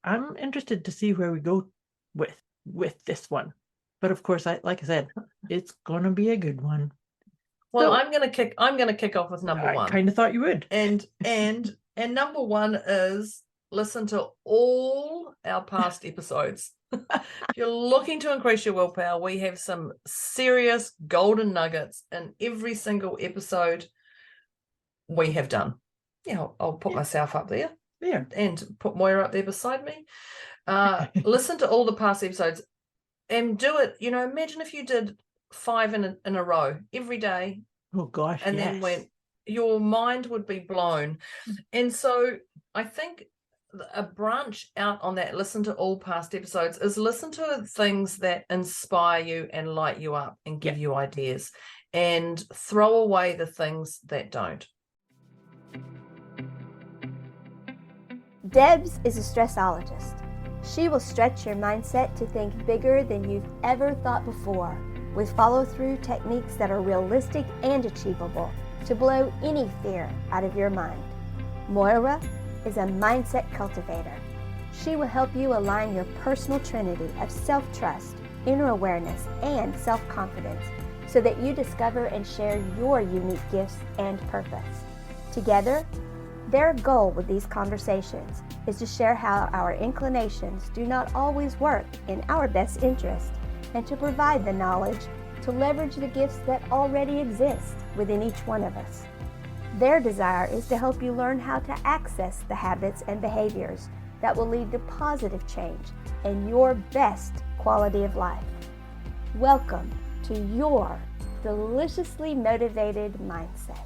I'm interested to see where we go with this one. But of course, like I said, it's going to be a good one. Well, so, I'm going to kick off with number one. I kind of thought you would. And number one is listen to all our past episodes. If you're looking to increase your willpower, we have some serious golden nuggets in every single episode we have done. Yeah, I'll put myself up there. Yeah. And put Moira up there beside me. Listen to all the past episodes and do it. Imagine if you did 5 in a row every day. Oh gosh. And then went, your mind would be blown. And so I think a branch out on that, listen to all past episodes, is listen to things that inspire you and light you up and give you ideas, and throw away the things that don't. Debz is a stressologist. She will stretch your mindset to think bigger than you've ever thought before, with follow-through techniques that are realistic and achievable to blow any fear out of your mind. Moira is a mindset cultivator. She will help you align your personal trinity of self-trust, inner awareness, and self-confidence so that you discover and share your unique gifts and purpose. Together, their goal with these conversations is to share how our inclinations do not always work in our best interest, and to provide the knowledge to leverage the gifts that already exist within each one of us. Their desire is to help you learn how to access the habits and behaviors that will lead to positive change and your best quality of life. Welcome to your deliciously motivated mindset.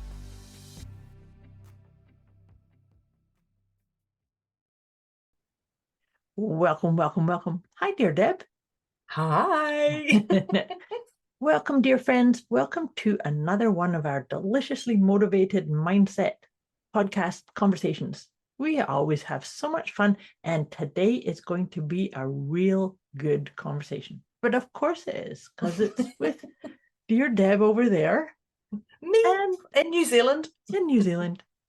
Welcome. Hi, dear Deb. Hi. Welcome, dear friends. Welcome to another one of our deliciously motivated mindset podcast conversations. We always have so much fun, and today is going to be a real good conversation. But of course it is, because it's with dear Deb over there. Me in New Zealand.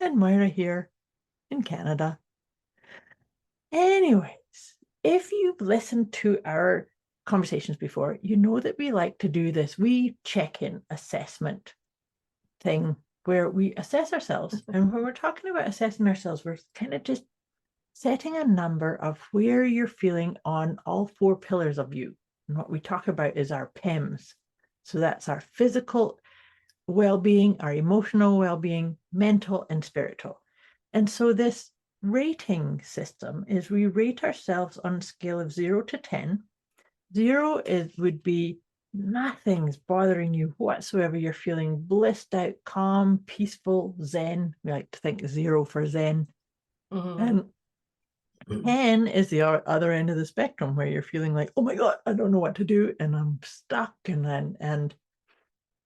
And Moira here in Canada. Anyways, if you've listened to our conversations before, you know that we like to do this check-in assessment thing where we assess ourselves. And when we're talking about assessing ourselves, we're kind of just setting a number of where you're feeling on all 4 pillars of you. And what we talk about is our PEMS. So that's our physical well-being, our emotional well-being, mental and spiritual. And so this rating system is we rate ourselves on a scale of 0 to 10. 0 would be nothing's bothering you whatsoever. You're feeling blissed out, calm, peaceful, zen. We like to think 0 for zen. And 10 is the other end of the spectrum, where you're feeling like, oh my God, I don't know what to do, and I'm stuck. And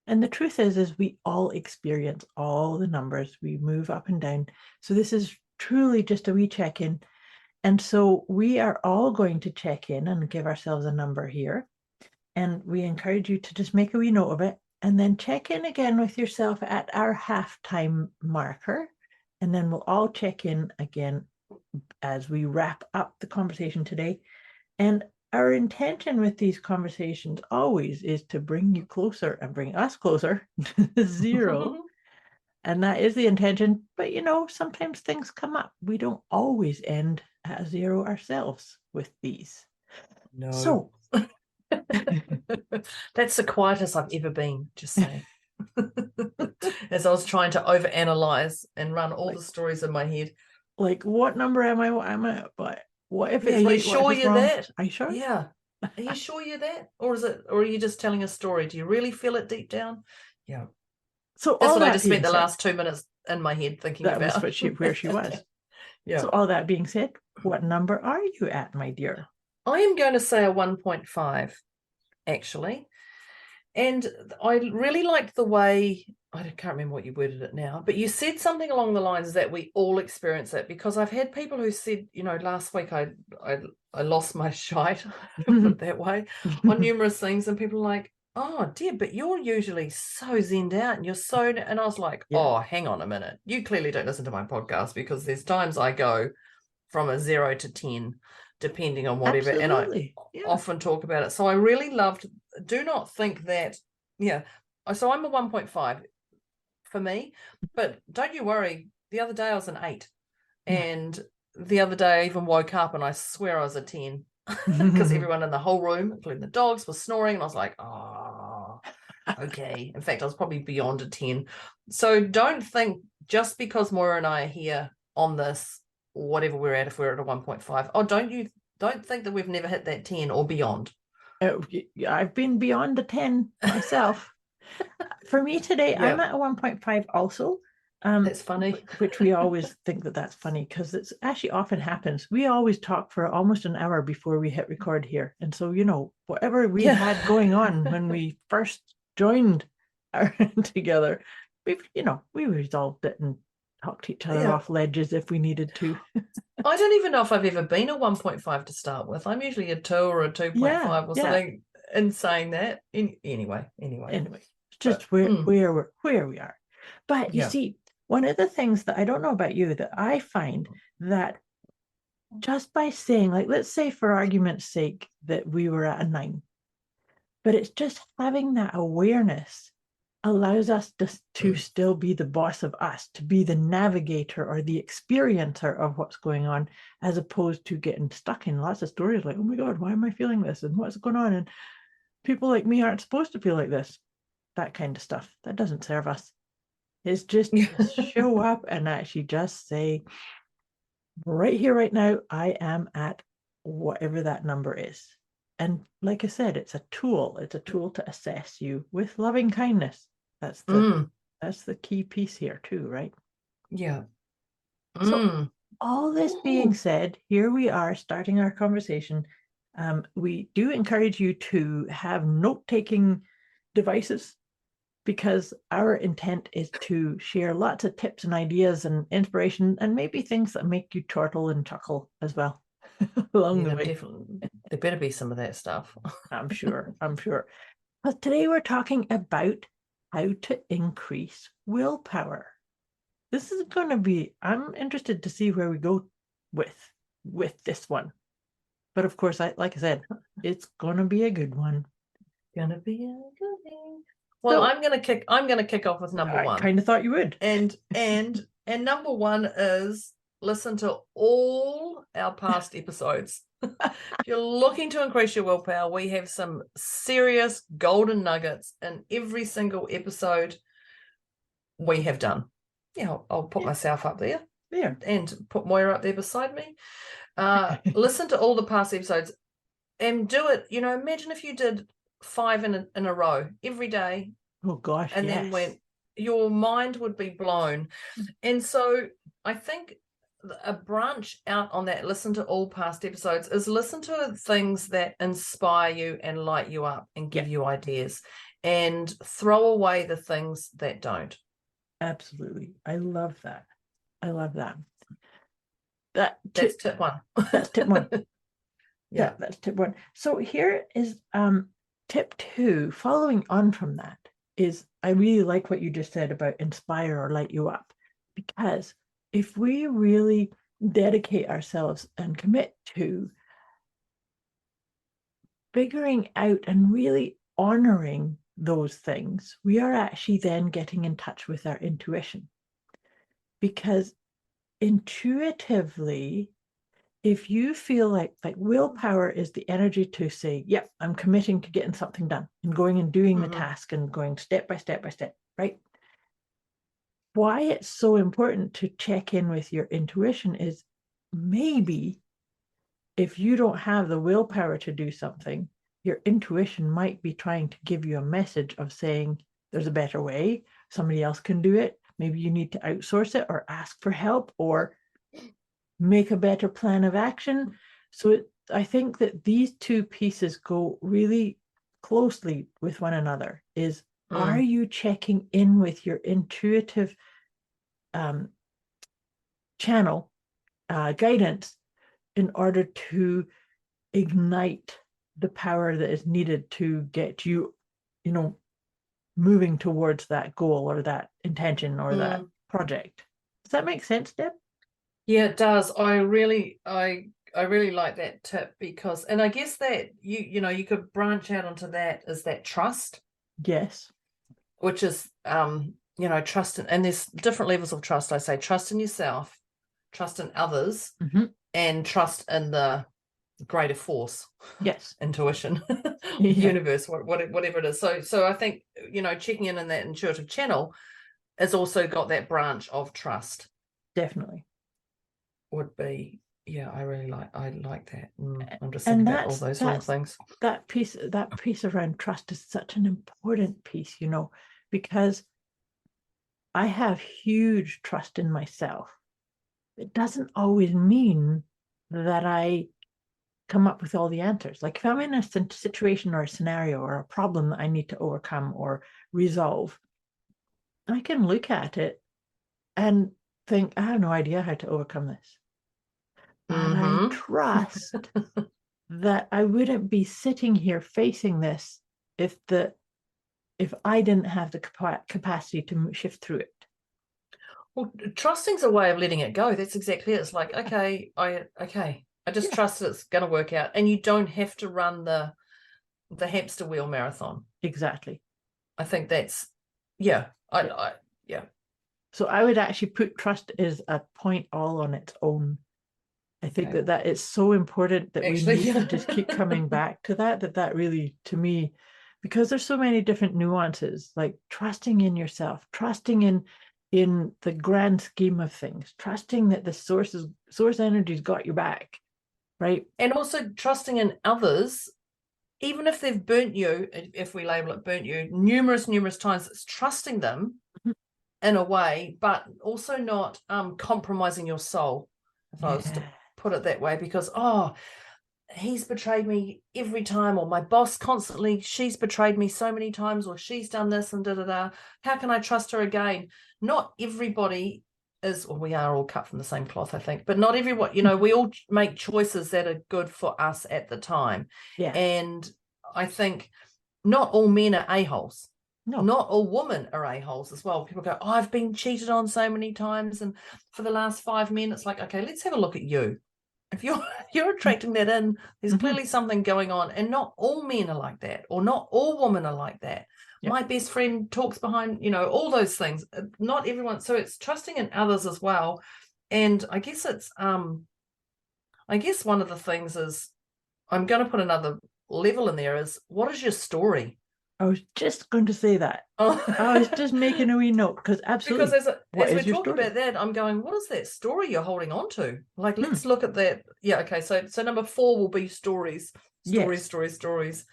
the truth is we all experience all the numbers. We move up and down. So this is truly just a wee check-in. And so we are all going to check in and give ourselves a number here. And we encourage you to just make a wee note of it, and then check in again with yourself at our halftime marker. And then we'll all check in again as we wrap up the conversation today. And our intention with these conversations always is to bring you closer and bring us closer to 0. And that is the intention. But, sometimes things come up. We don't always end at 0 ourselves with these. No. So that's the quietest I've ever been, just saying. As I was trying to overanalyze and run all the stories in my head. Like, what number am I? What am I? But what if it's Are right? you sure you're that? Are you sure? Yeah. Are you sure you're that? Or are you just telling a story? Do you really feel it deep down? Yeah. So that's what I just spent the last 2 minutes in my head thinking about. That was where she was. Yeah. So all that being said, what number are you at, my dear? I am going to say a 1.5, actually. And I really liked the way, I can't remember what you worded it now, but you said something along the lines that we all experience it, because I've had people who said, last week I lost my shite, put it that way, on numerous things, and people are like, oh, dear, but you're usually so zenned out and you're so, and I was like, oh, hang on a minute. You clearly don't listen to my podcast, because there's times I go from a 0 to 10 depending on whatever. Absolutely. And I often talk about it. So I really loved, do not think that, so I'm a 1.5 for me, but don't you worry. The other day I was an 8. And the other day I even woke up and I swear I was a 10 because everyone in the whole room, including the dogs, was snoring. And I was like, oh, okay. In fact, I was probably beyond a 10. So don't think just because Moira and I are here on this, whatever we're at, if we're at a 1.5, don't think that we've never hit that 10 or beyond. I've been beyond the 10 myself. For me today, I'm at a 1.5 also. That's funny. Which we always think that that's funny because it's actually often happens. We always talk for almost an hour before we hit record here. And so, whatever we had going on when we first joined together, we resolved it and talked to each other off ledges if we needed to. I don't even know if I've ever been a 1.5 to start with. I'm usually a 2 or a 2.5 or something. In saying that, anyway, just where we are. But you see, one of the things that I don't know about you that I find that just by saying, like, let's say for argument's sake that we were at a 9, but it's just having that awareness allows us to still be the boss of us, to be the navigator or the experiencer of what's going on, as opposed to getting stuck in lots of stories like, oh my God, why am I feeling this? And what's going on? And people like me aren't supposed to feel like this. That kind of stuff. That doesn't serve us. It's just show up and actually just say, right here, right now, I am at whatever that number is. And like I said, it's a tool. It's a tool to assess you with loving kindness. That's the key piece here too, right? Yeah. So all this being said, here we are starting our conversation. We do encourage you to have note-taking devices, because our intent is to share lots of tips and ideas and inspiration and maybe things that make you chortle and chuckle as well along the way. Definitely. There better be some of that stuff. I'm sure. But today we're talking about how to increase willpower. This is going to be, I'm interested to see where we go with this one. But of course, like I said, it's going to be a good one. Gonna be a good thing. Well, I'm gonna kick off with number 1. I kind of thought you would. And number 1 is listen to all our past episodes. If you're looking to increase your willpower, we have some serious golden nuggets in every single episode we have done. I'll put myself up there. Yeah. And put Moira up there beside me. Listen to all the past episodes and do it. Imagine if you did 5 in a row every day. Oh gosh. And then your mind would be blown. And so I think a branch out on that, listen to all past episodes, is listen to things that inspire you and light you up and give you ideas, and throw away the things that don't. Absolutely. I love that. That's tip 1. That's tip 1. Yeah, that's tip 1. So here is tip 2, following on from that, is I really like what you just said about inspire or light you up, because if we really dedicate ourselves and commit to figuring out and really honoring those things, we are actually then getting in touch with our intuition. Because intuitively, if you feel like willpower is the energy to say, yep, I'm committing to getting something done and going and doing the task and going step by step by step, right? Why it's so important to check in with your intuition is maybe if you don't have the willpower to do something, your intuition might be trying to give you a message of saying there's a better way, somebody else can do it, maybe you need to outsource it or ask for help or make a better plan of action. So I think that these two pieces go really closely with one another. Are you checking in with your intuitive channel guidance in order to ignite the power that is needed to get you, moving towards that goal or that intention or that project? Does that make sense, Deb? Yeah, it does. I really like that tip, because, and I guess that you could branch out onto that, is that trust, Yes. which is trust and there's different levels of trust. I say trust in yourself, trust in others, and trust in the greater force. Yes. Intuition, Yeah. universe, whatever it is. So I think checking in that intuitive channel has also got that branch of trust. Definitely. Would be, I like that. I'm just And thinking about all those little things. That piece around trust is such an important piece, because I have huge trust in myself. It doesn't always mean that I come up with all the answers. Like if I'm in a situation or a scenario or a problem that I need to overcome or resolve, I can look at it and think, I have no idea how to overcome this. But I trust that I wouldn't be sitting here facing this if I didn't have the capacity to shift through it. Well, trusting's a way of letting it go. That's exactly it. It's like, I just trust that it's going to work out, and you don't have to run the hamster wheel marathon. Exactly. I think that's So I would actually put trust as a point all on its own. I think that is so important that we need to just keep coming back to that really, to me, because there's so many different nuances, like trusting in yourself, trusting in the grand scheme of things, trusting that the source energy's got your back, right? And also trusting in others, even if they've burnt you, if we label it burnt you numerous times, it's trusting them in a way, but also not compromising your soul, if I was to put it that way, because he's betrayed me every time, or my boss constantly, she's betrayed me so many times, or she's done this and how can I trust her again? Not everybody is, or we are all cut from the same cloth, I think, but not everyone, we all make choices that are good for us at the time. And I think not all men are a-holes. No. Not all women are a-holes as well. People go, I've been cheated on so many times, and for the last 5 men, it's like, okay, let's have a look at you. If you're attracting that in, there's clearly something going on. And not all men are like that, or not all women are like that. My best friend talks behind, all those things. Not everyone. So it's trusting in others as well. And I guess it's one of the things is, I'm going to put another level in there, is, what is your story? I was just going to say that. I was just making a wee note, because absolutely. Because as we talk about that, I'm going, what is that story you're holding on to? Like, let's look at that. Yeah, okay. So number 4 will be stories. Stories.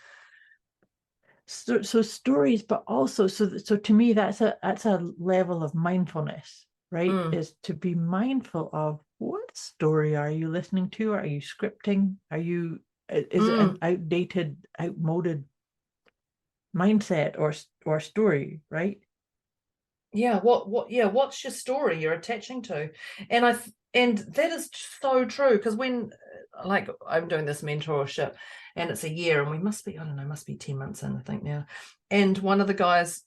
So stories, but also so to me that's a level of mindfulness, right? Is to be mindful of, what story are you listening to? Are you scripting? Is it an outmoded mindset or story, right? What's your story you're attaching to? And that is so true, because when, like, I'm doing this mentorship and it's a year, and we must be 10 months in, I think, now. And one of the guys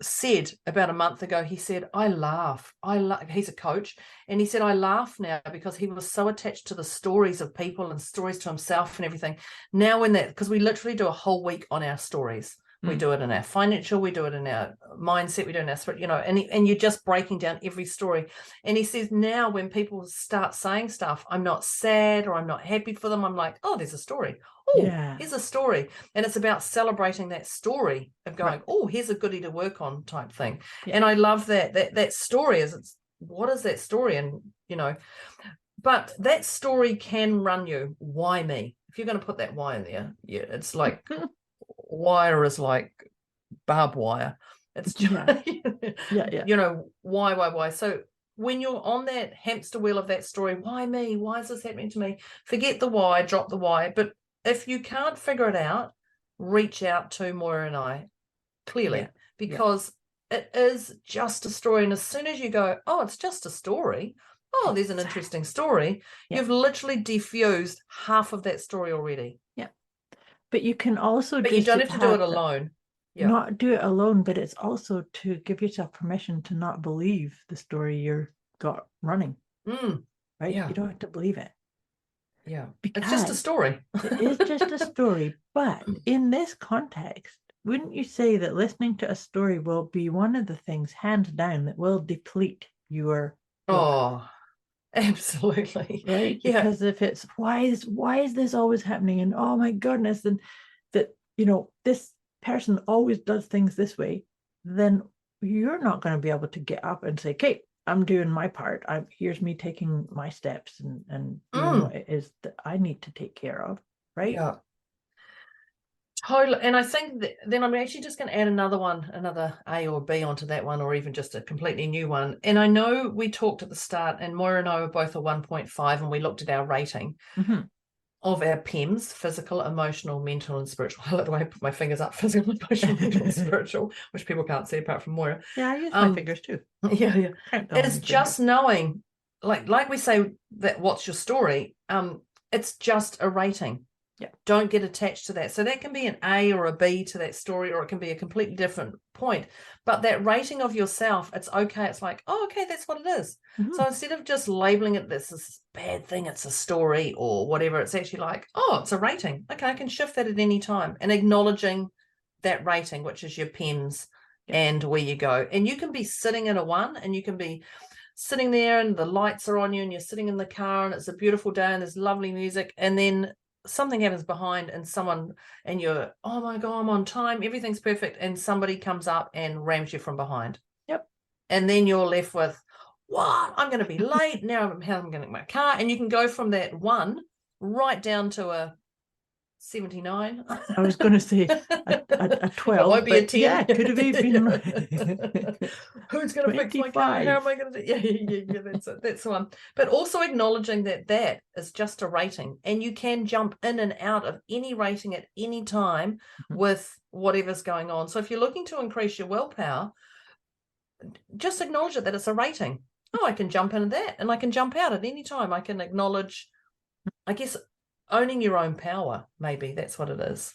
said about a month ago, he said, I laugh. He's a coach, and he said, I laugh now, because he was so attached to the stories of people and stories to himself and everything. Now because we literally do a whole week on our stories. We do it in our financial, we do it in our mindset, we do it in our spirit, and you're just breaking down every story. And he says, now when people start saying stuff, I'm not sad or I'm not happy for them. I'm like, oh, there's a story. Here's a story. And it's about celebrating that story of going, here's a goodie to work on type thing. And I love that story what is that story? And, but that story can run you. Why me? If you're going to put that why in there, it's like, wire is like barbed wire. It's just, why? So when you're on that hamster wheel of that story, why me? Why is this happening to me? Forget the why, drop the why. But if you can't figure it out, reach out to Moira and I, clearly, because it is just a story. And as soon as you go, it's just a story, there's an interesting story, you've literally diffused half of that story already. But you can also But you don't have to do it alone. Not do it alone, but it's also to give yourself permission to not believe the story you've got running. Right? You don't have to believe it. Yeah. Because it's just a story. it is just a story. But in this context, wouldn't you say that listening to a story will be one of the things, hands down, that will deplete your Oh, absolutely. right? Yeah. Because if it's why is this always happening? And oh my goodness, and that, you know, this person always does things this way, then you're not going to be able to get up and say, okay, I'm doing my part. Here's me taking my steps and doing what it is that I need to take care of. Right. Yeah. Totally. And I think that then I'm actually just going to add another A or B onto that one, or even just a completely new one. And I know we talked at the start, and Moira and I were both a 1.5, and we looked at our rating of our PEMS, physical, emotional, mental, and spiritual. I like the way I put my fingers up: physical, emotional, mental, and spiritual, which people can't see apart from Moira. Yeah, I use my fingers too. Yeah. It's just knowing, like we say, that what's your story? It's just a rating. Yeah. Don't get attached to that. So that can be an A or a B to that story, or it can be a completely different point. But that rating of yourself, it's okay. It's like, oh, okay, that's what it is. So instead of just labeling it this bad thing, it's a story or whatever, it's actually like, oh, it's a rating. Okay, I can shift that at any time, and acknowledging that rating, which is your PEMS and where you go. And you can be sitting in a 1, and you can be sitting there and the lights are on you, and you're sitting in the car and it's a beautiful day and there's lovely music, and then something happens behind and you're, oh my God, I'm on time, everything's perfect, and somebody comes up and rams you from behind. Yep. And then you're left with, what? I'm going to be late. Now how am I going to get my car? And you can go from that 1 right down to a 79. I was going to say a 12. It won't be a 10. Yeah, it could have even. Who's going to fix my car? How am I going to do? Yeah, that's it. That's the one. But also acknowledging that is just a rating, and you can jump in and out of any rating at any time with whatever's going on. So if you're looking to increase your willpower, just acknowledge that it's a rating. Oh, I can jump into that, and I can jump out at any time. I can acknowledge, I guess, owning your own power. Maybe that's what it is.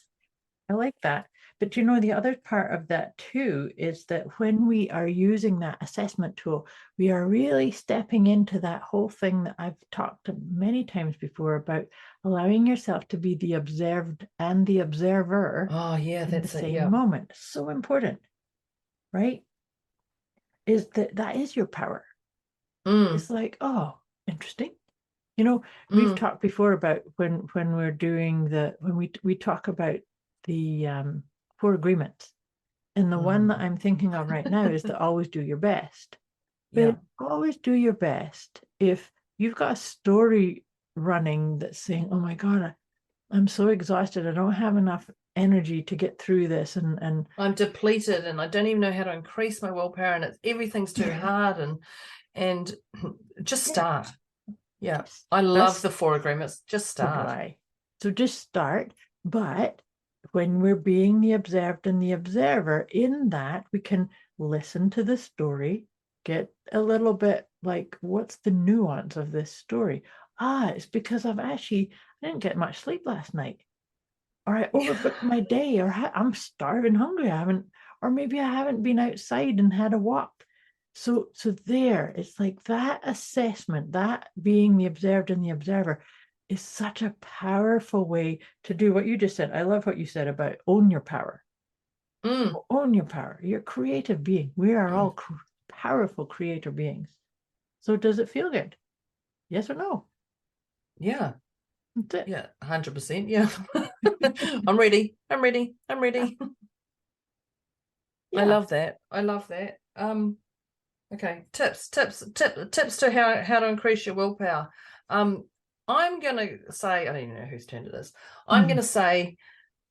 I like that. But you know, the other part of that too is that when we are using that assessment tool, we are really stepping into that whole thing that I've talked many times before about allowing yourself to be the observed and the observer. Oh yeah, that's the it. same Yeah. moment. So important, right? Is that is your power. It's like, oh, interesting. You know, we've talked before about when we're doing when we talk about the 4 agreements, and the one that I'm thinking of right now is to always do your best. But always do your best. If you've got a story running that's saying, oh my God, I'm so exhausted, I don't have enough energy to get through this, and I'm depleted, and I don't even know how to increase my willpower, and everything's too hard, and just start. Yeah, I love the 4 agreements. Just start. So just start. But when we're being the observed and the observer, in that we can listen to the story, get a little bit like, what's the nuance of this story? It's because I didn't get much sleep last night, or I overbooked my day, or I'm starving hungry. Or maybe I haven't been outside and had a walk. So there, it's like that assessment, that being the observed and the observer, is such a powerful way to do what you just said. I love what you said about own your power. Own your power. You're a creative being. We are all powerful creator beings. So does it feel good? Yes or no? Yeah. That's it. Yeah, 100%. Yeah. I'm ready. Yeah. I love that. Okay, tips to how to increase your willpower. I'm gonna say, I don't even know whose turn it is. I'm gonna say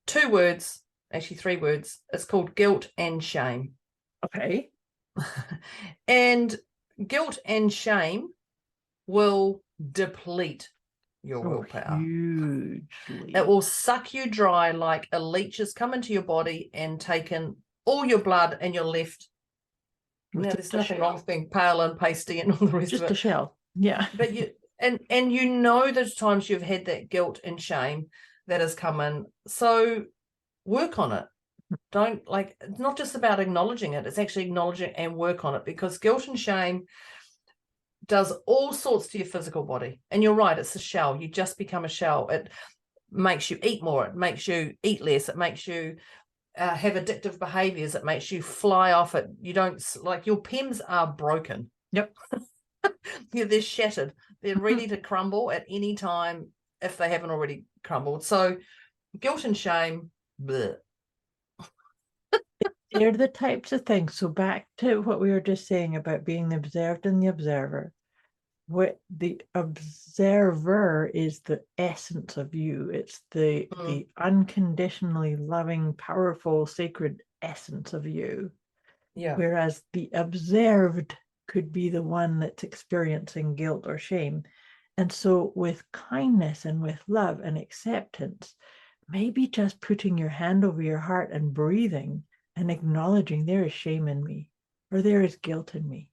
2 words, actually 3 words. It's called guilt and shame. Okay. And guilt and shame will deplete your willpower. Hugely. It will suck you dry like a leech has come into your body and taken all your blood, and you're left. Now, there's nothing wrong with being pale and pasty and all the rest of it. Just a shell. Yeah. But and you know those times you've had that guilt and shame that has come in. So work on it. Don't it's not just about acknowledging it. It's actually acknowledging and work on it, because guilt and shame does all sorts to your physical body. And you're right, it's a shell. You just become a shell. It makes you eat more. It makes you eat less. It makes you have addictive behaviors. It makes you fly off it. You don't, like, your PEMs are broken. Yep. Yeah, they're shattered. They're ready to crumble at any time if they haven't already crumbled. So guilt and shame, bleh. They're the types of things. So back to what we were just saying about being the observed and the observer. What the observer is the essence of you. It's the unconditionally loving, powerful, sacred essence of you. Yeah. Whereas the observed could be the one that's experiencing guilt or shame. And so with kindness and with love and acceptance, maybe just putting your hand over your heart and breathing and acknowledging there is shame in me or there is guilt in me.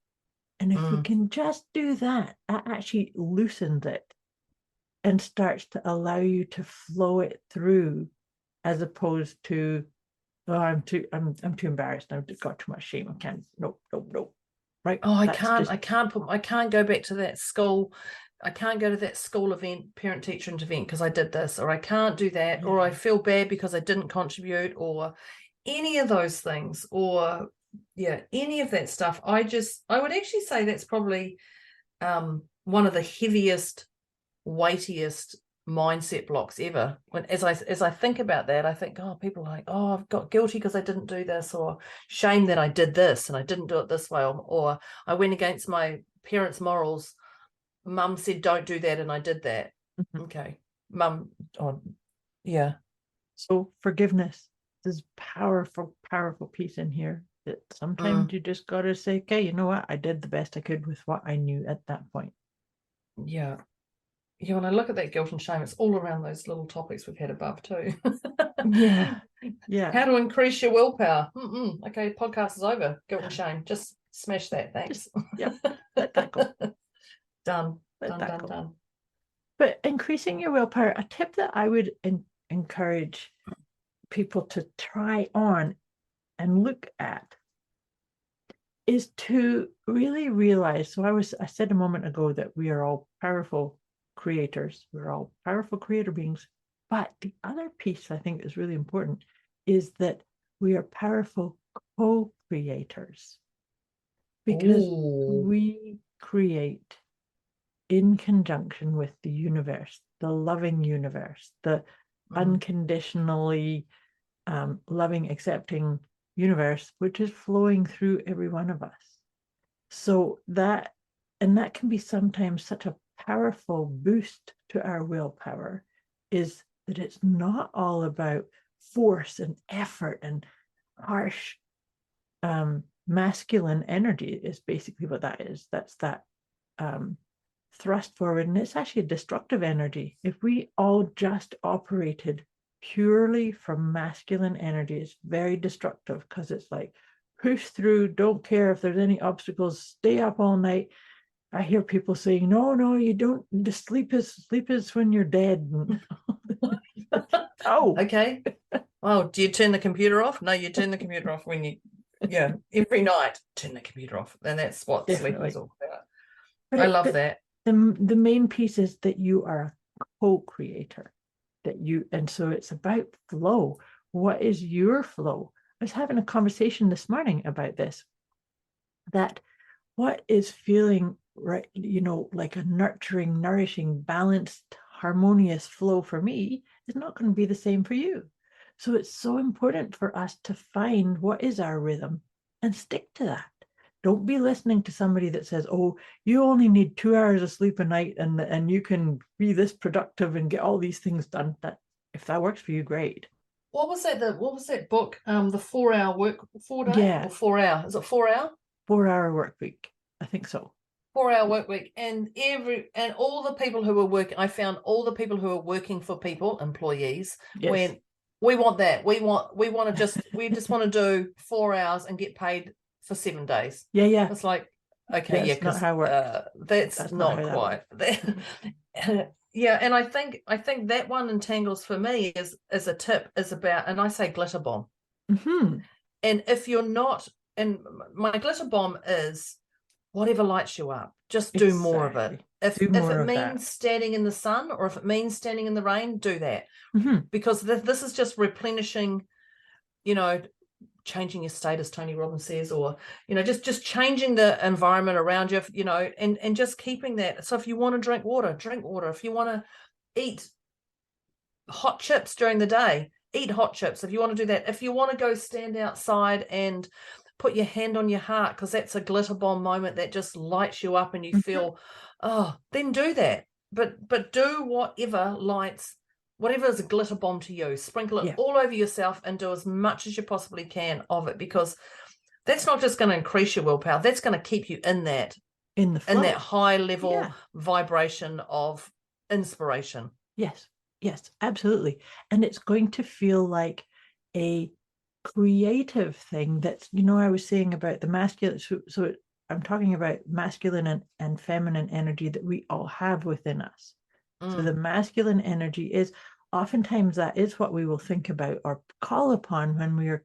And if we can just do that, that actually loosens it and starts to allow you to flow it through, as opposed to, oh, I'm too embarrassed. I've got too much shame. I can't. Nope. Right. Oh, I can't go back to that school. I can't go to that school event, parent teacher event, because I did this, or I can't do that, or I feel bad because I didn't contribute, or any of those things, or any of that stuff. I would actually say that's probably one of the heaviest, weightiest mindset blocks ever. When as I think about that, I think, oh, people are like, oh, I've got guilty because I didn't do this, or shame that I did this and I didn't do it this way, or I went against my parents' morals. Mum said don't do that and I did that. Okay, mum. Oh, yeah. So forgiveness. There's powerful piece in here that sometimes you just got to say, okay, you know what? I did the best I could with what I knew at that point. Yeah. Yeah, when I look at that guilt and shame, it's all around those little topics we've had above too. Yeah. How to increase your willpower. Okay, podcast is over. Guilt and shame. Just smash that. Thanks. Let that go. Done. Let that go. Done. But increasing your willpower, a tip that I would encourage people to try on and look at is to really realize. So I said a moment ago that we are all powerful creators. We're all powerful creator beings. But the other piece I think is really important is that we are powerful co-creators, because we create in conjunction with the universe, the loving universe, the unconditionally loving, accepting universe, which is flowing through every one of us. So that can be sometimes such a powerful boost to our willpower, is that it's not all about force and effort and harsh masculine energy is basically what that is. That's that thrust forward, and it's actually a destructive energy. If we all just operated purely from masculine energy, it's very destructive, because it's like push through, don't care if there's any obstacles, stay up all night. I hear people saying, no, you don't, the sleep is when you're dead. Oh, okay. Well, do you turn the computer off? No, you turn the computer off when you every night turn the computer off, and that's what sleep is all about. But I love that. The main piece is that you are a co-creator, and so it's about flow. What is your flow? I was having a conversation this morning about this, that what is feeling right, like a nurturing, nourishing, balanced, harmonious flow for me is not going to be the same for you. So it's so important for us to find what is our rhythm and stick to that. Don't be listening to somebody that says, oh, you only need 2 hours of sleep a night and you can be this productive and get all these things done. That if that works for you, great. What was that book? The 4 hour work, 4 day? Yeah. Or 4 hour? Is it 4 hour? 4 hour work week. I think so. 4 hour work week. And all the people who were working, I found all the people who are working for people, employees, when we want that. We just want to do 4 hours and get paid for 7 days. Yeah. It's like, okay, that's not how it works. That's not quite. Yeah, and I think that one entangles for me as a tip is about, and I say glitter bomb. Mm-hmm. And if you're not, and my glitter bomb is whatever lights you up, just do more of it. Exactly. If it means standing in the sun, or if it means standing in the rain, do that. Because this is just replenishing, changing your status, Tony Robbins says, or just changing the environment around you, and just keeping that. So if you want to drink water, if you want to eat hot chips during the day, eat hot chips. If you want to do that, if you want to go stand outside and put your hand on your heart, because that's a glitter bomb moment that just lights you up and you feel, then do that. But do whatever is a glitter bomb to you. Sprinkle it all over yourself and do as much as you possibly can of it, because that's not just going to increase your willpower, that's going to keep you in that high level vibration of inspiration. Yes, absolutely. And it's going to feel like a creative thing that's, I was saying about the masculine. So I'm talking about masculine and feminine energy that we all have within us. So the masculine energy is oftentimes that is what we will think about or call upon when we are,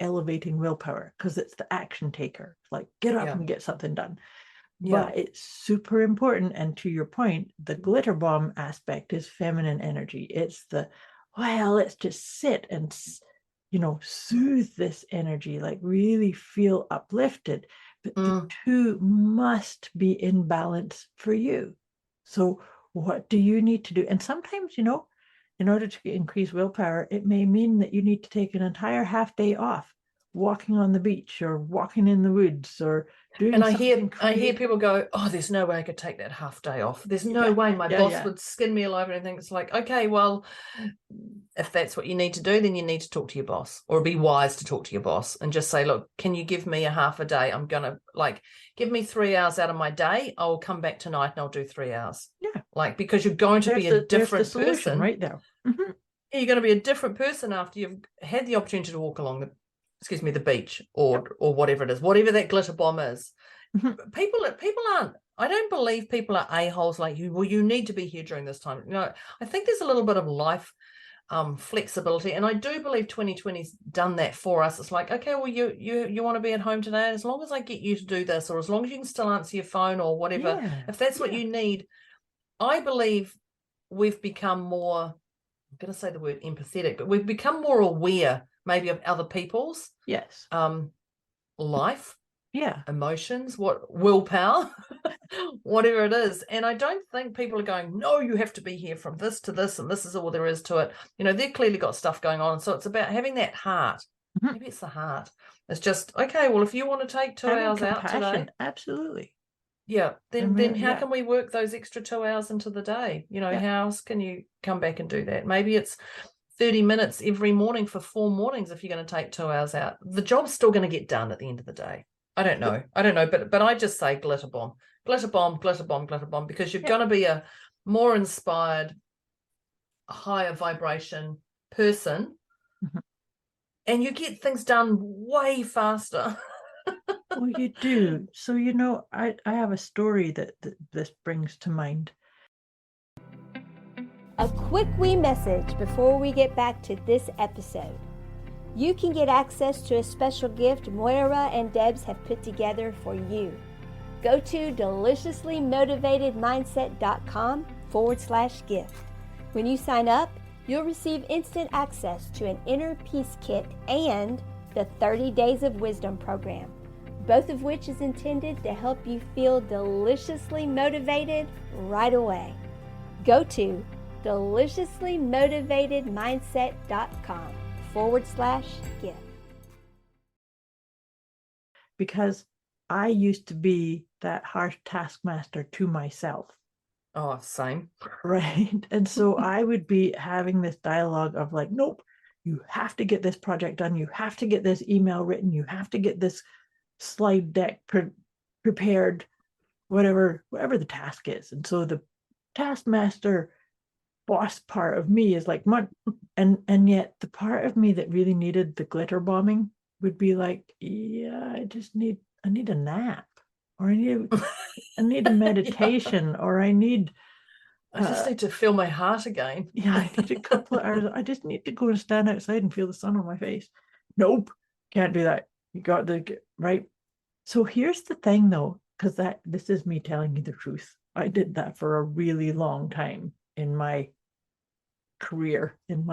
elevating willpower, because it's the action taker, like get up and get something done. But it's super important. And to your point, the glitter bomb aspect is feminine energy. It's let's just sit and, soothe this energy, like really feel uplifted. But the two must be in balance for you. So what do you need to do? And sometimes, in order to increase willpower, it may mean that you need to take an entire half day off, walking on the beach or walking in the woods or doing something I hear people go, oh, there's no way I could take that half day off. There's no way my boss would skin me alive and anything. It's like, okay, well, if that's what you need to do, then you need to talk to your boss, or be wise to talk to your boss and just say, look, can you give me a half a day? I'm going to give me 3 hours out of my day. I'll come back tonight and I'll do 3 hours. Yeah. Because you're going to be a different person right there. You're going to be a different person after you've had the opportunity to walk along the beach or whatever it is, whatever that glitter bomb is. People aren't, I don't believe people are a-holes like you. Well, you need to be here during this time. I think there's a little bit of life flexibility, and I do believe 2020's done that for us. It's like, okay, well, you want to be at home today, as long as I get you to do this, or as long as you can still answer your phone or whatever, if that's what you need. I believe we've become more, I'm going to say the word empathetic, but we've become more aware maybe of other people's life, emotions, what willpower, whatever it is. And I don't think people are going, no, you have to be here from this to this, and this is all there is to it. They've clearly got stuff going on. So it's about having that heart. Maybe it's the heart. It's just, okay, well, if you want to take 2 hours out today, absolutely. Then how can we work those extra 2 hours into the day? How else can you come back and do that? Maybe it's 30 minutes every morning for 4 mornings if you're going to take 2 hours out. The job's still going to get done at the end of the day. I don't know, but I just say glitter bomb, because you're going to be a more inspired, higher vibration person, and you get things done way faster. Well, you do. So, I have a story that this brings to mind. A quick wee message before we get back to this episode. You can get access to a special gift Moira and Debz have put together for you. Go to deliciouslymotivatedmindset.com/gift. When you sign up, you'll receive instant access to an inner peace kit and the 30 Days of Wisdom program, both of which is intended to help you feel deliciously motivated right away. Go to deliciouslymotivatedmindset.com/gift. Because I used to be that harsh taskmaster to myself. Oh, same. Right. And so I would be having this dialogue of like, nope, you have to get this project done. You have to get this email written. You have to get this slide deck prepared, whatever the task is. And so the taskmaster boss part of me is like, and yet the part of me that really needed the glitter bombing would be like, I need a nap, or I need a meditation, or I just need to feel my heart again. I need a couple of hours. I just need to go and stand outside and feel the sun on my face. Nope, can't do that. You got to get right. So here's the thing though, because this is me telling you the truth. I did that for a really long time in my career, in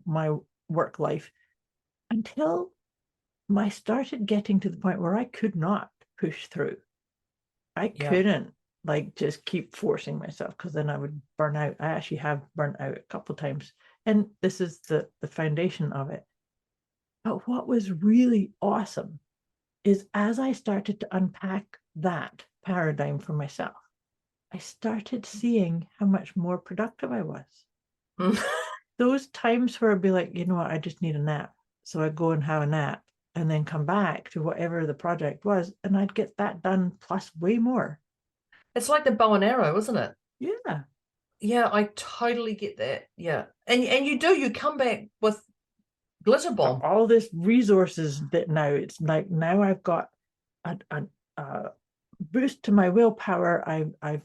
my work life, until I started getting to the point where I could not push through. I couldn't like just keep forcing myself, because then I would burn out. I actually have burnt out a couple of times, and this is the foundation of it. But what was really awesome is, as I started to unpack that paradigm for myself, I started seeing how much more productive I was. Those times where I'd be like, you know what, I just need a nap. So I'd go and have a nap and then come back to whatever the project was, and I'd get that done plus way more. It's like the bow and arrow, isn't it? Yeah. Yeah, I totally get that. Yeah. And you come back with glitter bomb. All this resources that now it's like, now I've got a boost to my willpower. I've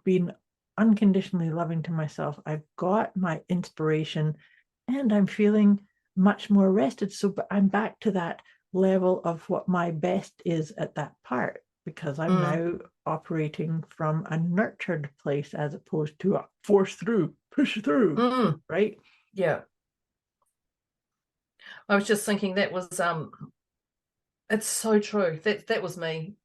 been unconditionally loving to myself. I've got my inspiration, and I'm feeling much more rested. So, but I'm back to that level of what my best is at that part, because I'm now operating from a nurtured place as opposed to a force through, push through, right? Yeah. I was just thinking that was it's so true. That was me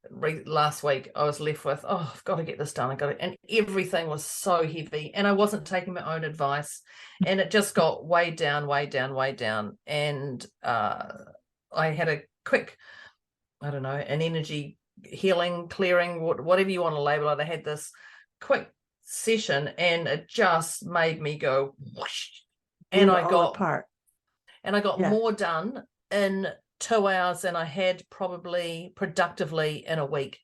last week. I was left with, oh, I've got to get this done. And everything was so heavy, and I wasn't taking my own advice, and it just got way down. And I had a quick, I don't know, an energy healing, clearing, whatever you want to label it. I had this quick session, and it just made me go whoosh, and I got more done in 2 hours than I had probably productively in a week.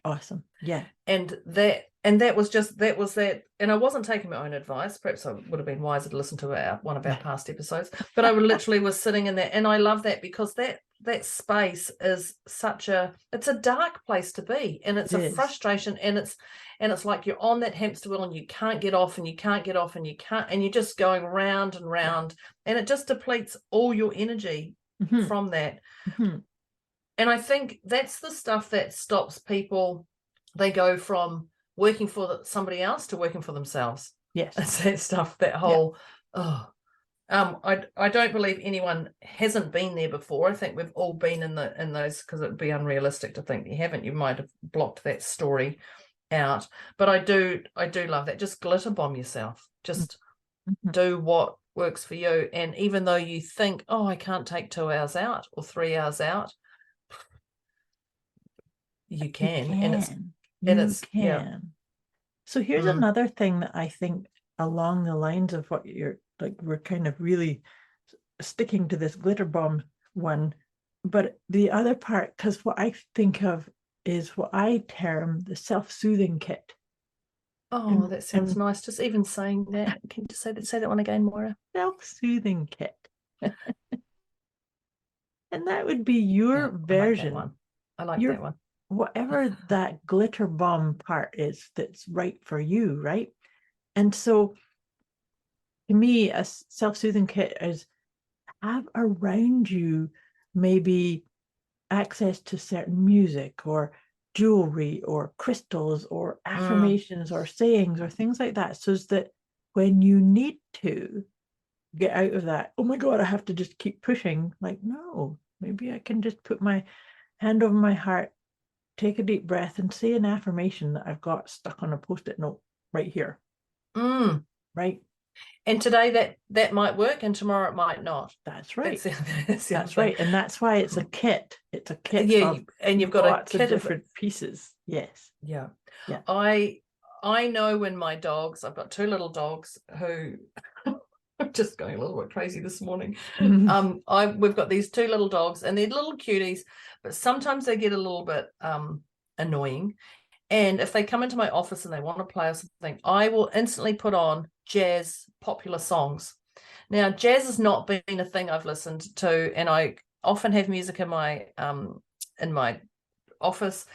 Awesome. Yeah. And that was that. And I wasn't taking my own advice. Perhaps I would have been wiser to listen to one of our past episodes, but I literally was sitting in that. And I love that, because that space is it's a dark place to be, and it's a frustration, and it's like you're on that hamster wheel and you can't get off, and you can't get off, and you're just going round and round, and it just depletes all your energy from that. And I think that's the stuff that stops people. They go from working for somebody else to working for themselves. Yes. It's that stuff, that whole I don't believe anyone hasn't been there before. I think we've all been in those, because it would be unrealistic to think you haven't. You might have blocked that story out. But I do love that. Just glitter bomb yourself. Just do what works for you. And even though you think, oh, I can't take 2 hours out or 3 hours out, you can. Yeah. So here's another thing that I think, along the lines of what you're like, we're kind of really sticking to this glitter bomb one, but the other part, because what I think of is what I term the self-soothing kit. Oh, that sounds nice. Just even saying that. Can you just say that one again, Moira? Self-soothing kit. And that would be your version. I like that one. Whatever that glitter bomb part is that's right for you, right? And so, to me, a self-soothing kit is have around you maybe access to certain music or jewelry or crystals or affirmations or sayings or things like that, so that when you need to get out of that, oh my God, I have to just keep pushing, like, no, maybe I can just put my hand over my heart, take a deep breath, and say an affirmation that I've got stuck on a post-it note right here. Right. And today that might work, and tomorrow it might not. That's right. That's right. And that's why it's a kit. It's a kit. Yeah, and you've got lots of different pieces. Yes. Yeah. Yeah. I know when my dogs, I've got 2 little dogs who I'm just going a little bit crazy this morning. We've got these 2 little dogs, and they're little cuties, but sometimes they get a little bit annoying. And if they come into my office and they want to play or something, I will instantly put on jazz popular songs. Now, jazz has not been a thing I've listened to, and I often have music in my office,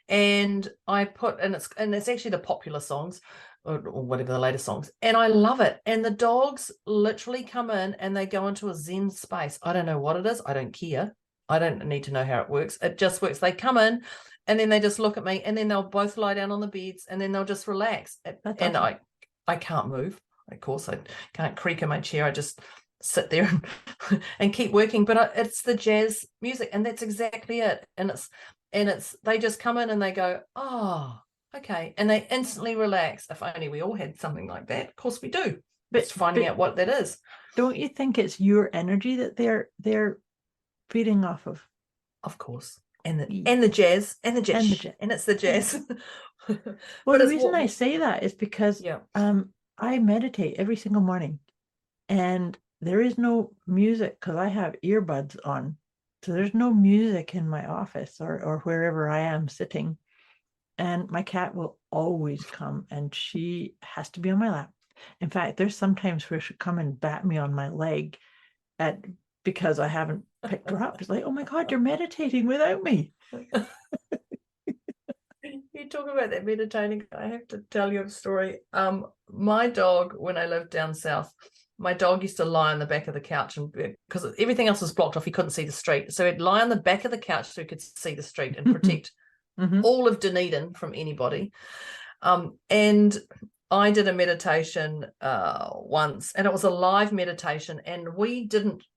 and I put, and it's actually the popular songs or whatever the latest songs, and I love it. And the dogs literally come in and they go into a zen space. I don't know what it is. I don't care. I don't need to know how it works. It just works. They come in and then they just look at me, and then they'll both lie down on the beds, and then they'll just relax. And I can't move. Of course, I can't creak in my chair. I just sit there and keep working. But it's the jazz music, and that's exactly it. And it's they just come in and they go, oh, okay, and they instantly relax. If only we all had something like that. Of course we do. But it's finding out what that is. Don't you think it's your energy that they're feeding off of? Of course. And the jazz and it's the jazz. Well, the reason I say that is because I meditate every single morning, and there is no music because I have earbuds on, so there's no music in my office or wherever I am sitting. And my cat will always come, and she has to be on my lap. In fact, there's sometimes where she'll come and bat me on my leg because I haven't picked her up. It's like, oh my God, you're meditating without me. You talk about that meditating. I have to tell you a story. My dog, when I lived down south, my dog used to lie on the back of the couch, and because everything else was blocked off, he couldn't see the street. So he'd lie on the back of the couch so he could see the street and protect all of Dunedin from anybody. And I did a meditation once, and it was a live meditation, and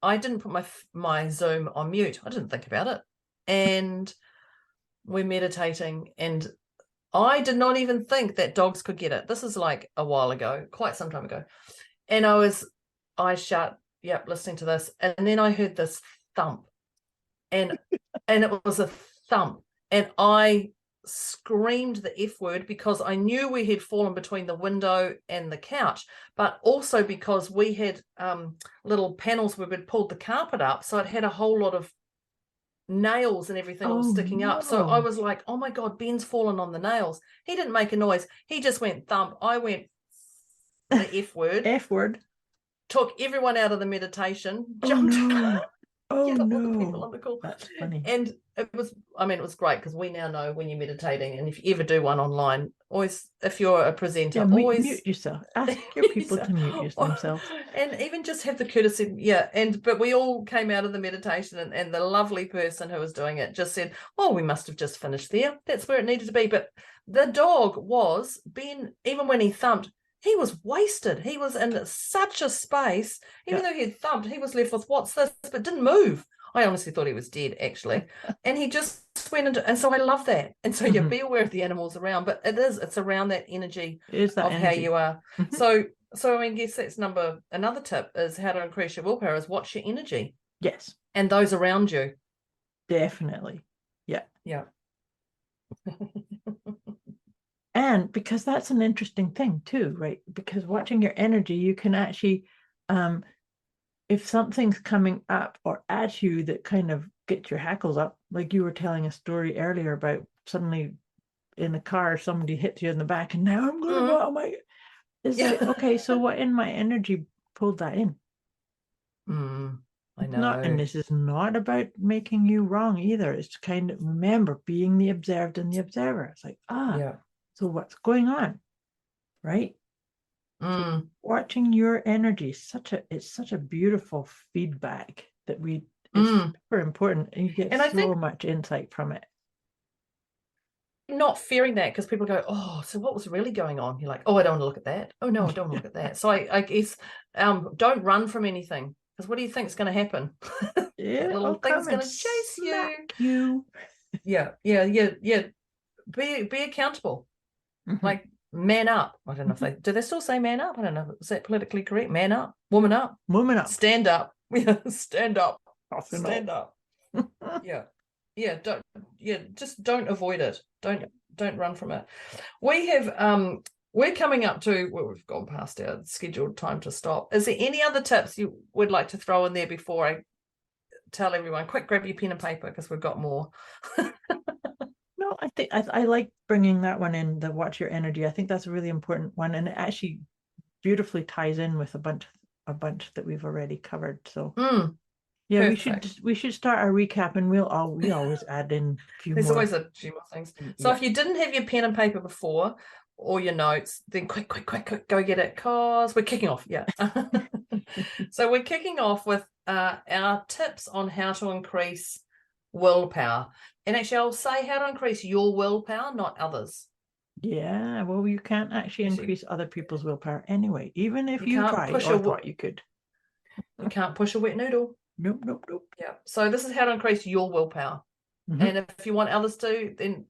I didn't put my Zoom on mute. I didn't think about it. And we're meditating, and I did not even think that dogs could get it. This is like a while ago, quite some time ago. And I shut, listening to this, and then I heard this thump, and it was a thump, and I screamed the F word because I knew we had fallen between the window and the couch, but also because we had little panels where we'd pulled the carpet up, so it had a whole lot of nails and everything all sticking up. So I was like, oh my God, Ben's fallen on the nails. He didn't make a noise. He just went thump. I went the F word. F word. Took everyone out of the meditation. Jumped. Oh no. All the people on the call. That's funny. And it was great because we now know when you're meditating, and if you ever do one online, always, if you're a presenter, always mute yourself. Ask your people to mute themselves. And even just have the courtesy, but we all came out of the meditation, and the lovely person who was doing it just said, oh, we must have just finished there. That's where it needed to be. But the dog was, Ben, even when he thumped, he was wasted. He was in such a space. Even though he had thumped, he was left with, what's this? But didn't move. I honestly thought he was dead, actually. And he just went into, and so I love that. And so be aware of the animals around, but it's around that energy of how you are. So I guess that's another tip is how to increase your willpower is watch your energy. Yes. And those around you. Definitely. Yeah. Yeah. And because that's an interesting thing too, right? Because watching your energy, you can actually, if something's coming up or at you that kind of gets your hackles up, like you were telling a story earlier about suddenly in a car, somebody hits you in the back, and now I'm going to go, oh my God. It's like, okay, so what in my energy pulled that in? I know. And this is not about making you wrong either. It's kind of, remember, being the observed and the observer. It's like, so what's going on, right? So watching your energy is such a beautiful feedback that it's super important, and you get so much insight from it. Not fearing that, because people go, oh, so what was really going on? You're like, oh, I don't want to look at that. Oh no, I don't want to look at that. So I guess don't run from anything, because what do you think is going to happen? Little thing's going to chase you. Yeah. Be accountable. Like, man up. I don't know if do they still say man up? I don't know. Is that politically correct? Man up, woman up, stand up. Stand up. Stand up. Just don't avoid it. Don't run from it. We have we're coming up to, well, we've gone past our scheduled time to stop. Is there any other tips you would like to throw in there before I tell everyone? Quick, grab your pen and paper, because we've got more. No, I think I like bringing that one in, the watch your energy. I think that's a really important one, and it actually beautifully ties in with a bunch that we've already covered. So perfect. we should start our recap, and we always add in a few There's more. always a few more things. So if you didn't have your pen and paper before, or your notes, then quick, go get it, because we're kicking off. So we're kicking off with our tips on how to increase willpower. And actually, I'll say how to increase your willpower, not others. Yeah, well, you can't actually increase other people's willpower anyway, even if you can't tried push or a thought you could. You can't push a wet noodle. Nope, nope, nope. Yeah. So this is how to increase your willpower. Mhm. And if you want others to, then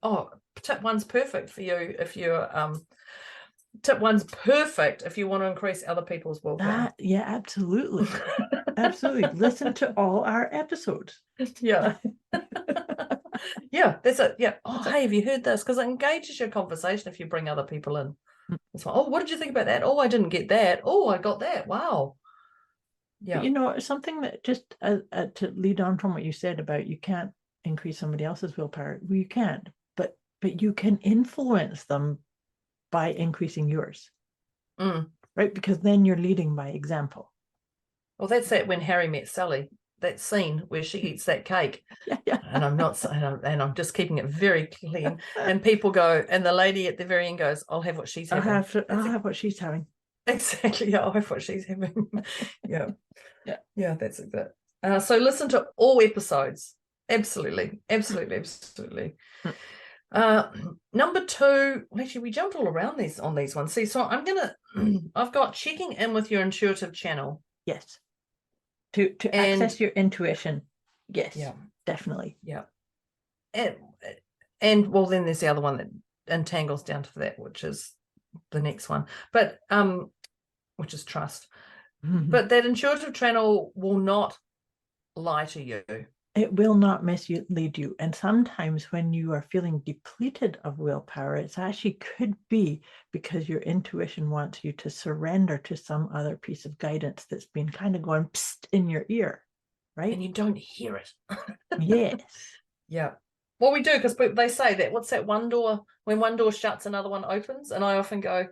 tip one's perfect for you. If you're tip one's perfect if you want to increase other people's willpower. Yeah, absolutely. Absolutely. Listen to all our episodes. Yeah. Yeah, that's it. Yeah. Oh, That's it. hey, have you heard this? Because it engages your conversation if you bring other people in. Mm. It's like, oh, what did you think about that? Oh, I didn't get that. Oh, I got that. Wow. Yeah. But, you know, something that just to lead on from what you said about you can't increase somebody else's willpower. Well, you can't, but you can influence them by increasing yours. Right? Because then you're leading by example. Well, that's that when Harry met Sally, that scene where she eats that cake. Yeah. And I'm just keeping it very clean. And people go, and the lady at the very end goes, I'll have what she's having. I'll have what she's having. Exactly. Yeah, I'll have what she's having. Yeah. That's it. So listen to all episodes. Absolutely. Number 2, actually, we jumped all around on these ones. See, so I've got checking in with your intuitive channel. Yes. To access your intuition. Yes. Yeah. Definitely. Yeah. And well, then there's the other one that entangles down to that, which is the next one. But which is trust. Mm-hmm. But that intuitive channel will not lie to you. It will not mislead you. And sometimes when you are feeling depleted of willpower, it actually could be because your intuition wants you to surrender to some other piece of guidance that's been kind of going psst in your ear, right? And you don't hear it. Yes. Yeah. Well, we do, because they say that, what's that one door, when one door shuts, another one opens. And I often go,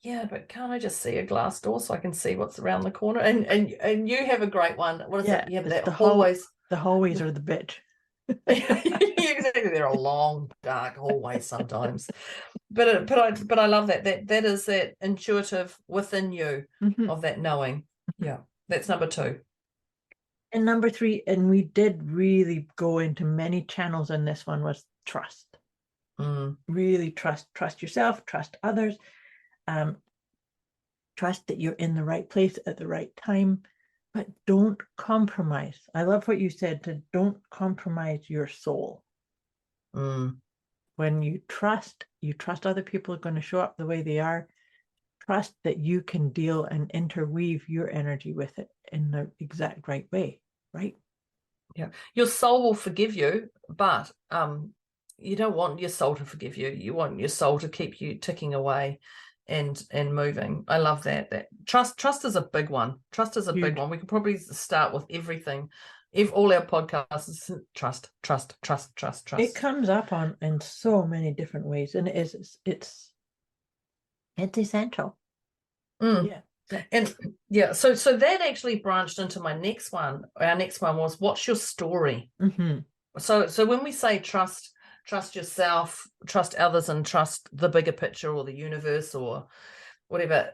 yeah, but can't I just see a glass door so I can see what's around the corner? And you have a great one. What is it? Yeah, but the hallways are the bitch. Exactly. They're a long, dark hallway sometimes. But I love that is that intuitive within you of that knowing. Yeah. That's number 2. And number 3, and we did really go into many channels in this one, was trust. Really trust yourself, trust others. Trust that you're in the right place at the right time, but don't compromise. I love what you said, to don't compromise your soul. When you trust other people are going to show up the way they are. Trust that you can deal and interweave your energy with it in the exact right way, right? Yeah. Your soul will forgive you, but you don't want your soul to forgive you. You want your soul to keep you ticking away and moving. I love that. Trust is a big one. Trust is a big one. We could probably start with everything. If all our podcasts, trust. It comes up in so many different ways, and it's essential. Yeah. And yeah, so that actually branched into my next one. Our next one was, what's your story? So when we say trust yourself, trust others, and trust the bigger picture or the universe or whatever,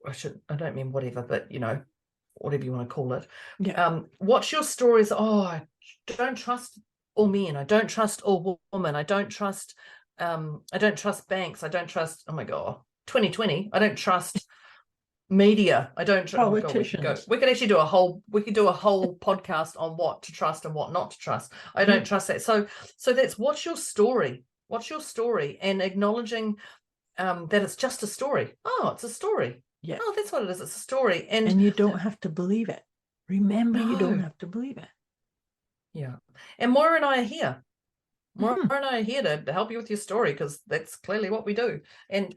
I don't mean whatever, but whatever you want to call it. Yeah. What's your story? Is, I don't trust all men, I don't trust all women, I don't trust banks, I don't trust, oh my god, 2020, I don't trust media, I don't trust politicians. We could actually do a whole podcast on what to trust and what not to trust. I don't trust that. So that's what's your story, and acknowledging that it's just a story. It's a story. Yeah. Oh, that's what it is. It's a story. And you don't have to believe it. Remember, you don't have to believe it. Yeah. And Moira and I are here. Moira and I are here to help you with your story, because that's clearly what we do. And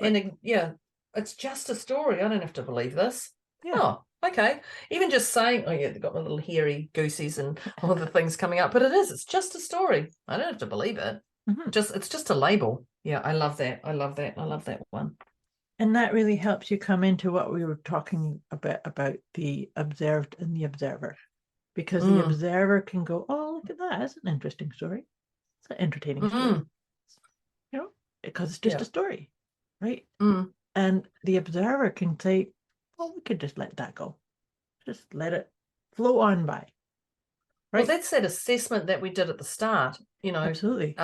it's just a story. I don't have to believe this. Yeah. Oh, okay. Even just saying, they've got my little hairy goosies and all the things coming up, but it's just a story. I don't have to believe it. It's just a label. Yeah, I love that. I love that one. And that really helps you come into what we were talking about the observed and the observer. Because the observer can go, oh, look at that. That's an interesting story. It's an entertaining story. Because it's just a story, right? And the observer can say, oh, we could just let that go. Just let it flow on by, Well, that's that assessment that we did at the start, Absolutely.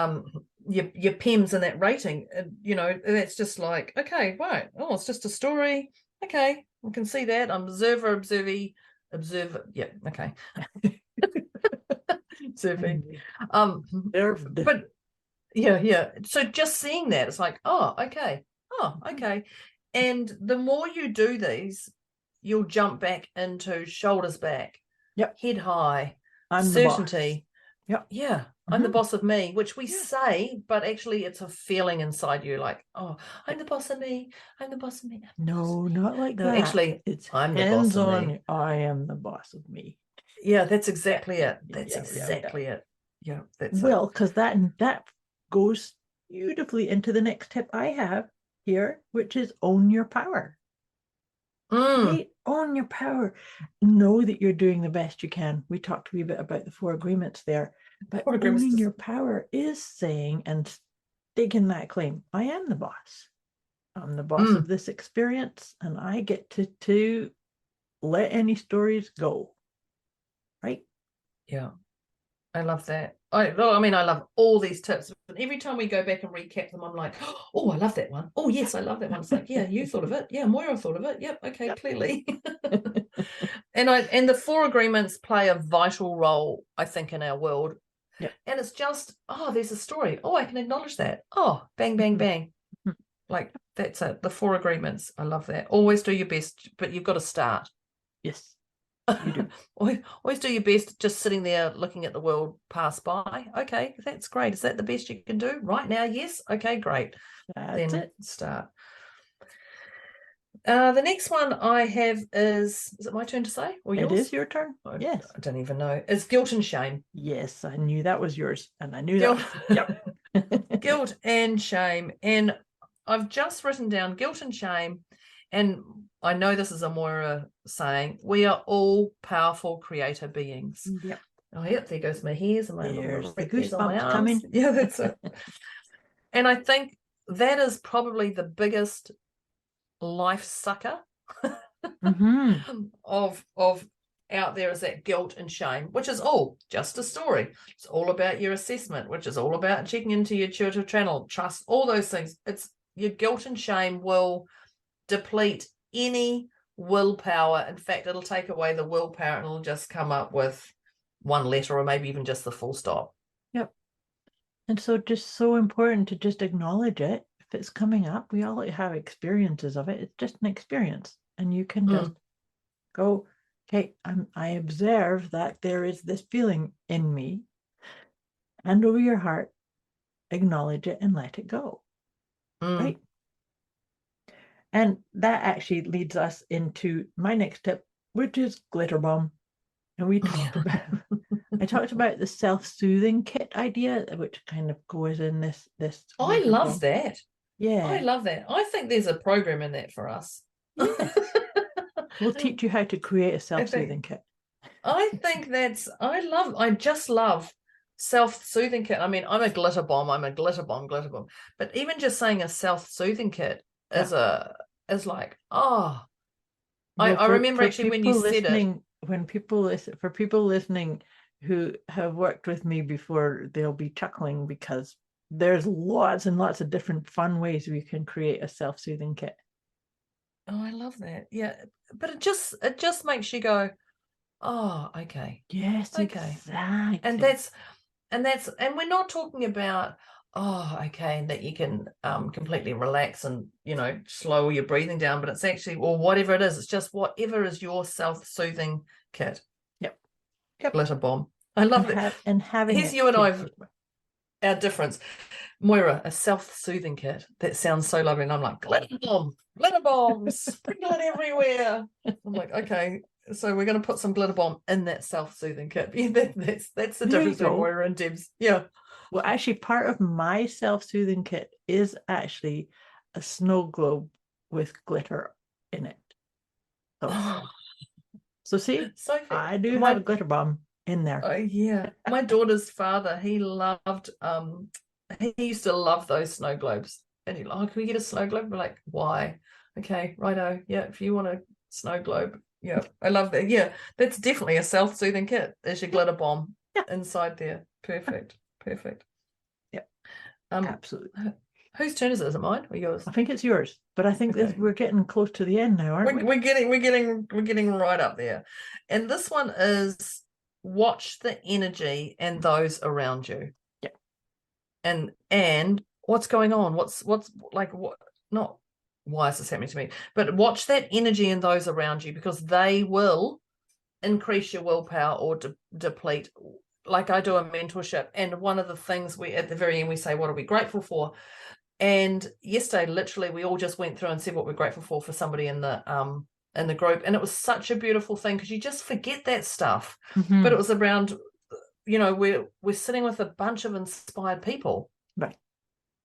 Your PEMS and that rating, that's just like, okay, right. Oh, it's just a story. Okay, we can see that. I'm observer. Yeah, okay. Observing. But yeah. So just seeing that, it's like, oh, okay. And the more you do these, you'll jump back into shoulders back, head high, I'm certainty. Yeah. I'm the boss of me, which we say, but actually it's a feeling inside you, like, oh, I'm the boss of me. I'm the boss of me. No, not like that. Actually, it's I'm the boss of me. I am the boss of me. Yeah, that's exactly it. That's exactly it. Yeah, that's well, because that goes beautifully into the next tip I have here, which is own your power. Right? Own your power. Know that you're doing the best you can. We talked a wee bit about the 4 agreements there, but owning your power is saying and taking that claim. I am the boss. I'm the boss of this experience, and I get to let any stories go. Right? Yeah. I love that. I love all these tips. And every time we go back and recap them, I'm like, oh, I love that one. Oh, yes, I love that one. It's like, yeah, you thought of it. Yeah, Moira thought of it. Yep. Okay, clearly. And the 4 agreements play a vital role, I think, in our world. Yeah. And it's just, there's a story. Oh, I can acknowledge that. Oh, bang, bang, bang. Like, that's it. The 4 agreements. I love that. Always do your best, but you've got to start. Yes. You do. Always do your best, just sitting there looking at the world pass by. Okay, that's great. Is that the best you can do right now? Yes. Okay, great. That's it. Start. The next one I have is it my turn to say, or yours? It is your turn. Yes. I don't even know. It's guilt and shame. Yes, I knew that was yours, and I knew that. Guilt and shame. And I've just written down guilt and shame. And I know this is a Moira saying, we are all powerful creator beings. Yep. Oh, yep, there goes my hairs and my goosebumps coming. Yeah, that's it. And I think that is probably the biggest life sucker of out there, is that guilt and shame, which is all just a story. It's all about your assessment, which is all about checking into your intuitive channel, trust, all those things. It's your guilt and shame will deplete any willpower. In fact, it'll take away the willpower and it'll just come up with one letter or maybe even just the full stop. Yep. And so just so important to just acknowledge it. If it's coming up, we all have experiences of it. It's just an experience. And you can just go, okay, I observe that there is this feeling in me. Hand over your heart, acknowledge it, and let it go. Right? And that actually leads us into my next tip, which is glitter bomb. And we talked about, I talked about the self-soothing kit idea, which kind of goes in this. I love that. Yeah. I love that. I think there's a program in that for us. Yes. We'll teach you how to create a self-soothing kit. I think I just love self-soothing kit. I mean, I'm a glitter bomb. But even just saying a self-soothing kit is like, I remember actually when you said it. When people listen, for people listening who have worked with me before, they'll be chuckling because there's lots and lots of different fun ways we can create a self-soothing kit. Oh, I love that. Yeah. But it just makes you go, oh, okay. Yes, okay. Exactly. And we're not talking about, okay, and that you can completely relax and, slow your breathing down, but it's actually, or whatever it is, it's just whatever is your self-soothing kit. Yep. Glitter bomb. I love it. And having here's you and I, our difference. Moira, a self-soothing kit. That sounds so lovely. And I'm like, glitter bombs, sprinkle it everywhere. I'm like, okay, so we're going to put some glitter bomb in that self-soothing kit. Yeah, that's the difference between Moira and Debz. Yeah. Well, actually, part of my self-soothing kit is actually a snow globe with glitter in it. So see, I do have a glitter bomb in there. Oh, yeah. My daughter's father, he used to love those snow globes. And he's like, can we get a snow globe? We're like, why? Okay, righto. Yeah, if you want a snow globe. Yeah, I love that. Yeah, that's definitely a self-soothing kit. There's your glitter bomb. inside there. Perfect. Yep. Um, Absolutely. whose turn is it? Is it mine or yours? I think it's yours, but I think Okay. we're getting close to the end now, aren't we? We're getting right up there. And this one is watch the energy and those around you. Yeah. And what's going on? What's like what not why is this happening to me? But watch that energy in those around you, because they will increase your willpower or deplete. Like I do a mentorship, and one of the things we at the very end we say, what are we grateful for? And yesterday, literally, we all just went through and said what we're grateful for somebody in the group, and it was such a beautiful thing, because you just forget that stuff. Mhm. But it was around, we're sitting with a bunch of inspired people, Right.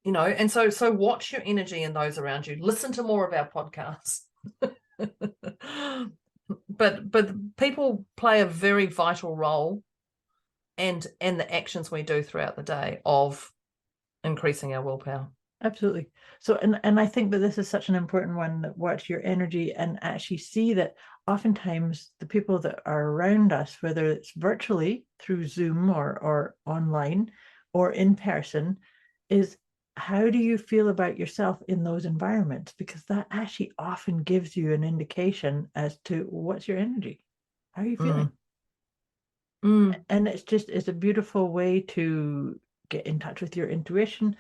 And so watch your energy in those around you. Listen to more of our podcasts. but people play a very vital role, and the actions we do throughout the day of increasing our willpower. Absolutely. So, and I think that this is such an important one, that watch your energy and actually see that oftentimes the people that are around us, whether it's virtually through Zoom or online or in person, is how do you feel about yourself in those environments? Because that actually often gives you an indication as to what's your energy. How are you feeling? And it's a beautiful way to get in touch with your intuition,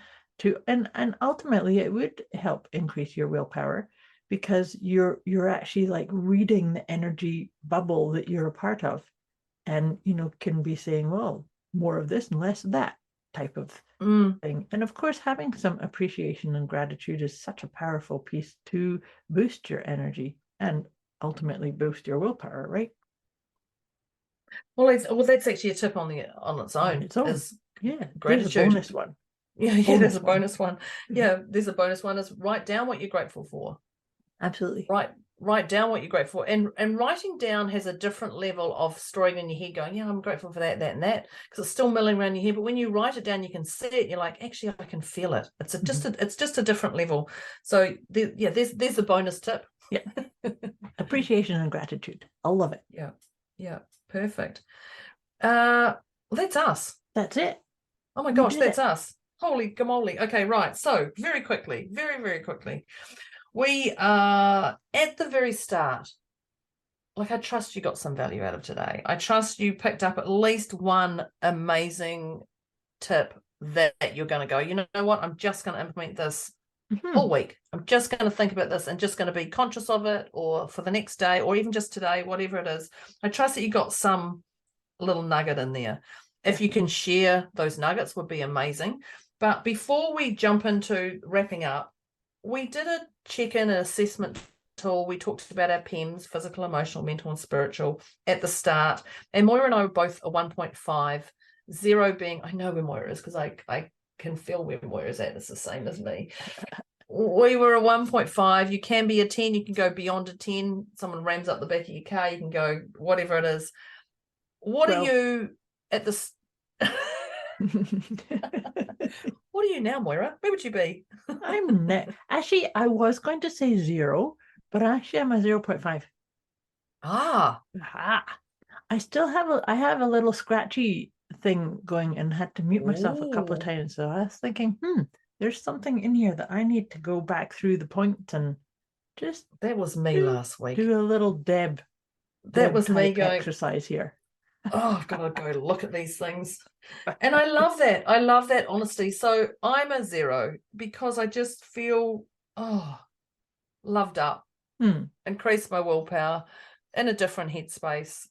and ultimately it would help increase your willpower, because you're actually like reading the energy bubble that you're a part of, and can be saying, well, more of this and less of that type of thing. And of course, having some appreciation and gratitude is such a powerful piece to boost your energy and ultimately boost your willpower, right? Well, that's actually a tip on its own. Is yeah, gratitude. There's a bonus one. There's a bonus one. Yeah, there's a bonus one, is write down what you're grateful for. Absolutely. Write down what you're grateful for. And writing down has a different level of storing in your head, going, yeah, I'm grateful for that, and that, because it's still milling around your head. But when you write it down, you can see it. You're like, actually, I can feel it. It's just a different level. So there's a bonus tip. Yeah. Appreciation and gratitude. I love it. Yeah. Perfect. That's us. That's it. Oh my gosh, that's us. Holy gamoly. Okay, right. So very quickly, very quickly, we are at the very start. Like, I trust you got some value out of today. I trust you picked up at least one amazing tip that you're going to go, you know what, I'm just going to implement this all week. I'm just going to think about this and just going to be conscious of it, or for the next day, or even just today, whatever it is. I trust that you got some little nugget in there. If you can share those nuggets, would be amazing. But before we jump into wrapping up, we did a check-in and assessment tool. We talked about our PEMS, physical, emotional, mental, and spiritual, at the start. And Moira and I were both a 1.5, 0 being, I know where Moira is because I can feel where Moira is at. It's the same as me. We were a 1.5. You can be a 10. You can go beyond a 10. Someone rams up the back of your car. You can go whatever it is. What are you at this? What are you now, Moira? Where would you be? I'm actually, I was going to say 0, but actually I'm a 0.5. I still have I have a little scratchy thing going, and had to mute myself a couple of times. So I was thinking, there's something in here that I need to go back through the points and just. That was me last week. Do a little Deb. That was me going exercise here. Oh, I've got to go look at these things. And I love that. I love that honesty. So I'm a 0 because I just feel, loved up, increased my willpower in a different headspace.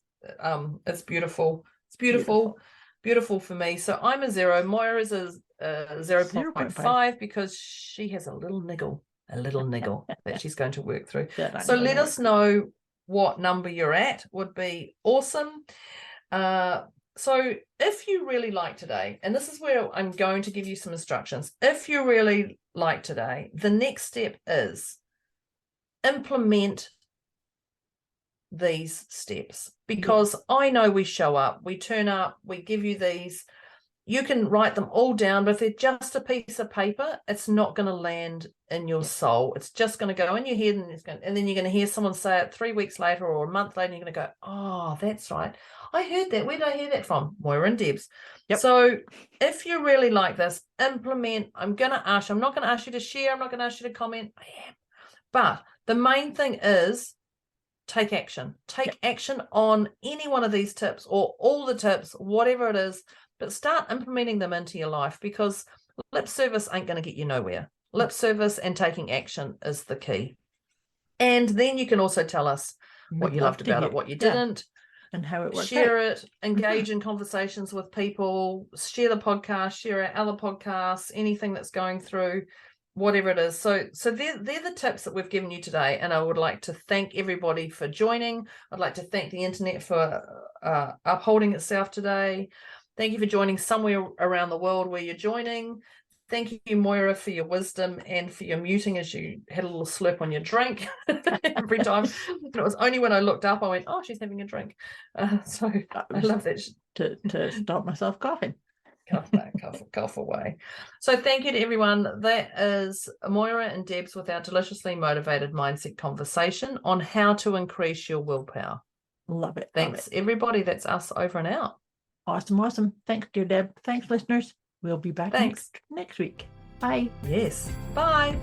It's beautiful. It's beautiful for me. So I'm a 0. Moira is a 0.5 because she has a little niggle that she's going to work through. So let us know what number you're at. Would be awesome. So if you really like today, and this is where I'm going to give you some instructions, if you really like today, the next step is implement these steps, because I know we show up, we turn up, we give you these, you can write them all down, but if they're just a piece of paper, it's not going to land in your soul. It's just going to go in your head, and then you're going to hear someone say it 3 weeks later or a month later, and you're going to go, oh, that's right. I heard that. Where did I hear that from? Moira and Debz. Yep. So if you really like this, implement. I'm not going to ask you to share. I'm not going to ask you to comment. I am. But the main thing is take action. Take action on any one of these tips or all the tips, whatever it is, but start implementing them into your life, because lip service ain't going to get you nowhere. Lip service and taking action is the key. And then you can also tell us what you loved about it, what you didn't, and how it worked. Share it, engage in conversations with people, share the podcast, share our other podcasts, anything that's going through, whatever it is. So they're the tips that we've given you today. And I would like to thank everybody for joining. I'd like to thank the internet for upholding itself today. Thank you for joining somewhere around the world where you're joining. Thank you, Moira, for your wisdom and for your muting as you had a little slurp on your drink every time. And it was only when I looked up, I went, oh, she's having a drink. So I love that. To stop myself coughing. Cough away. So thank you to everyone. That is Moira and Debz with our deliciously motivated mindset conversation on how to increase your willpower. Love it. Thanks, everybody. That's us over and out. Awesome. Thanks, dear Deb. Thanks, listeners. We'll be back next week. Bye. Yes. Bye.